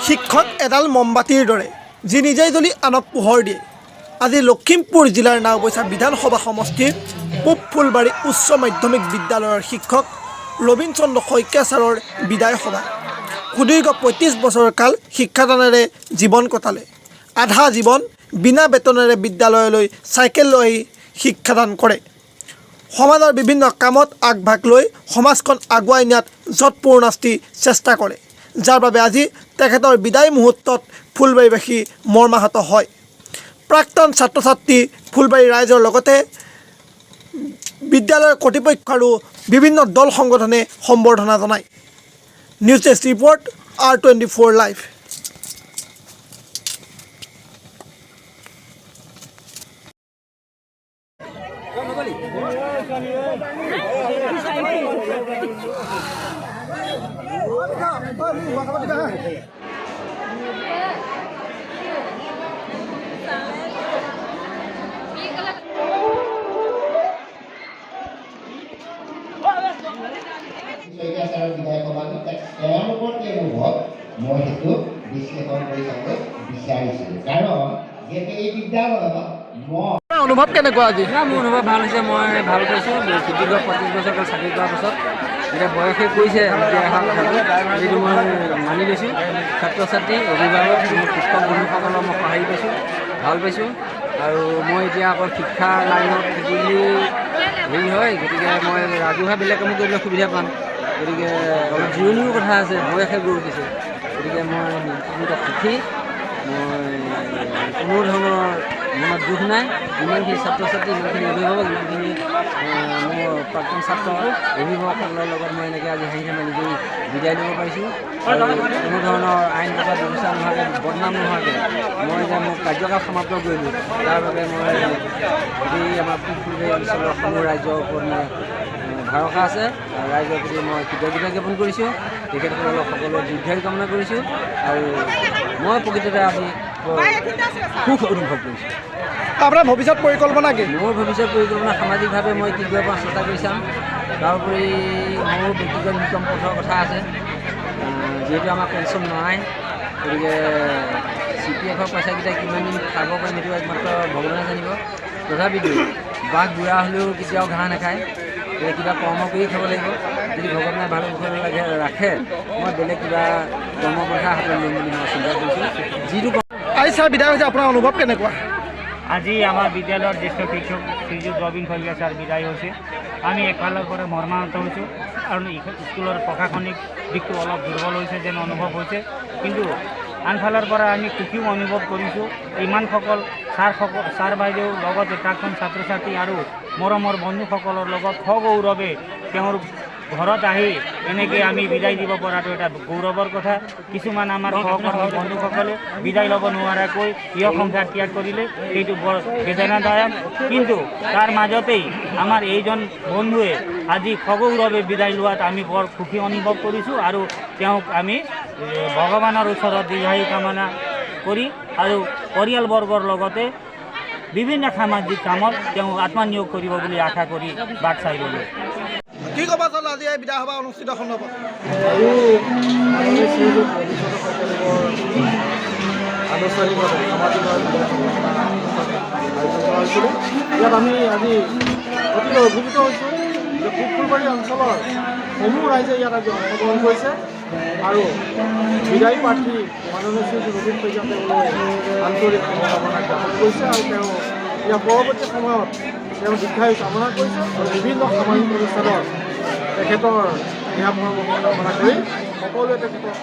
শিক্ষক এডাল মমবাতিৰ দৰে যি নিজেই জ্বলি আনক পোহৰ দিয়ে। আজি লখিমপুৰ জিলাৰ নাওবৈচা বিধানসভা সমষ্টিৰ পূব ফুলবাৰী উচ্চ মাধ্যমিক বিদ্যালয়ৰ শিক্ষক ৰবীন চন্দ্ৰ শইকীয়া ছাৰৰ বিদায় সভা। সুদীৰ্ঘ ৩৫ বছৰ কাল শিক্ষাদানেৰে জীৱন কটালে। আধা জীৱন বিনা বেতনেৰে বিদ্যালয়লৈ চাইকেল লৈ শিক্ষাদান কৰে। সমাজৰ বিভিন্ন কামত আগভাগ লৈ সমাজখন আগুৱাই নিয়াত যৎপৰোনাস্তি চেষ্টা কৰে, যাৰ বাবে আজি তেখেতৰ বিদায় মুহূৰ্তত ফুলবাৰীবাসী মৰ্মাহত হয়। প্ৰাক্তন ছাত্ৰ ছাত্ৰী ফুলবাৰী ৰাইজৰ লগতে বিদ্যালয়ৰ কৰ্তৃপক্ষ আৰু বিভিন্ন দল সংগঠনে সম্বৰ্ধনা জনায়। News desk report R24 live. মই সেইটো বিশ্লেষণ কৰি চাবলৈ বিচাৰিছোঁ, কাৰণ যিহেতু এই বিদ্যালয়ত অনুভৱ কেনেকুৱা আজি? মোৰ অনুভৱ ভাল হৈছে। মই ভাল পাইছোঁ। দীৰ্ঘ 25 বছৰ কাল চাকৰি কৰাৰ পাছত এতিয়া বয়সে কৈছে বিয়া হোৱা কথাটো, যিটো মই মানি লৈছোঁ। ছাত্ৰ ছাত্ৰী, অভিভাৱক, মোৰ শিক্ষক বন্ধুসকলৰ মই সঁহাৰি পাইছোঁ, ভাল পাইছোঁ। আৰু মই এতিয়া আকৌ শিক্ষা লাইনত থাকিলে হেৰি হয়, গতিকে মই ৰাজহুৱা বেলেগ কামো কৰিবলৈ সুবিধা পাম। গতিকে অলপ জিৰণিও কথা আছে, বয়সে গৈ উঠিছে। গতিকে মই বহুত সুখী। মই কোনো ধৰণৰ মনত দুখ নাই। ইমানখিনি ছাত্ৰ ছাত্ৰী, ইমানখিনি অভিভাৱক, ইমানখিনি মোৰ প্ৰাক্তন ছাত্ৰ অভিভাৱকসকলৰ লগত মই এনেকৈ আজি হাঁহি ধেমালি কৰি বিদায় ল'ব পাৰিছোঁ। আৰু কোনো ধৰণৰ আইন তথা ব্যৱস্থা নোহোৱাকৈ, বদনাম নোহোৱাকৈ মই যে মোৰ কাৰ্যকাল সমাপ্ত কৰিলোঁ, তাৰ বাবে মই এই আমাৰ ফুলবাৰী অঞ্চলৰ সমূহ ৰাইজৰ ওপৰত মই ভৰসা আছে। ৰাইজৰ প্ৰতি মই কৃতজ্ঞতা জ্ঞাপন কৰিছোঁ। তেখেতসকলক সকলোৰে দীৰ্ঘায়ু কামনা কৰিছোঁ। আৰু মই প্ৰকৃততে আজি সুখ অনুভৱ কৰিছোঁ। আপোনাৰ ভৱিষ্যত পৰিকল্পনা কি? মোৰ ভৱিষ্যত পৰিকল্পনা সামাজিকভাৱে মই কি কৰিব পাৰোঁ চেষ্টা কৰি চাম। তাৰোপৰি মোৰ ব্যক্তিগত ইনকম পথৰ কথা আছে। যিহেতু আমাৰ পেঞ্চন নাই, গতিকে CPF-ৰ পইচাকেইটা কিমান দিন খাব পাৰিম সেইটো একমাত্ৰ ভগৱানে জানিব। তথাপিতো বাঘ বুঢ়া হ'লেও কেতিয়াও ঘাঁহ নাখায়। কিবা কৰ্ম কৰি খাব লাগিব। যদি ভগৱানে ভাল কুশলে ৰাখে, মই বেলেগ কিবা কৰ্মপন্থা হাতত ল'ম বুলি মই চিন্তা কৰিছোঁ। যিটো আজি ছাৰ বিদায় হৈছে, আপোনাৰ অনুভৱ কেনেকুৱা? আজি আমাৰ বিদ্যালয়ৰ জ্যেষ্ঠ শিক্ষক শ্ৰীযুত ৰবীন শইকীয়া ছাৰ বিদায় হৈছে। আমি একফালৰ পৰা মৰ্মাহত হৈছোঁ, কাৰণ স্কুলৰ প্ৰশাসনিক দিশটো অলপ দুৰ্বল হৈছে যেন অনুভৱ হৈছে। কিন্তু আনফালৰ পৰা আমি সুখীও অনুভৱ কৰিছোঁ। ইমানসকল ছাৰ বাইদেউ লগতে প্ৰাক্তন ছাত্ৰ ছাত্ৰী আৰু মৰমৰ বন্ধুসকলৰ লগত সগৌৰৱে তেওঁৰ ঘৰত আহি এনেকৈ আমি বিদায় দিব পৰাটো এটা গৌৰৱৰ কথা। কিছুমান আমাৰ সহকৰ্মী বন্ধুসকলে বিদায় ল'ব নোৱাৰাকৈ প্ৰিয় সংসাৰ ত্যাগ কৰিলে, সেইটো বৰ বেদনাদায়ক। কিন্তু তাৰ মাজতেই আমাৰ এইজন বন্ধুৱে আজি সগৌৰৱে বিদায় লোৱাত আমি বৰ সুখী অনুভৱ কৰিছোঁ। আৰু তেওঁক আমি ভগৱানৰ ওচৰত দীৰ্ঘায়ু কামনা কৰি আৰু পৰিয়ালবৰ্গৰ লগতে বিভিন্ন সামাজিক কামত তেওঁ আত্মনিয়োগ কৰিব বুলি আশা কৰি বাট চাই ৰ'লোঁ। কি ক'বা চল আজি এই বিদায় সভা অনুষ্ঠিত সন্দৰ্ভত? আনুষ্ঠানিকভাৱে সামাজিকভাৱে আয়োজন কৰা হৈছিলে। ইয়াত আমি আজি অতি অভিভূত হৈছোঁ যে পূব ফুলবাৰী অঞ্চলৰ সমূহ ৰাইজে ইয়াত আজি অংশগ্ৰহণ কৰিছে। আৰু বিদায়ী প্ৰাৰ্থী মাননীয় শ্ৰীযুত ৰবীন শইকীয়া তেওঁলৈ আন্তৰিক শুভকামনা জ্ঞাপন কৰিছে। আৰু তেওঁ ইয়াৰ পৰৱৰ্তী সময়ত তেওঁ দীৰ্ঘায়ু কামনা কৰিছে আৰু বিভিন্ন সামাজিক অনুষ্ঠানত তেখেতৰ দিহা পৰামৰ্শ কামনা কৰি সকলোৱে তেখেতক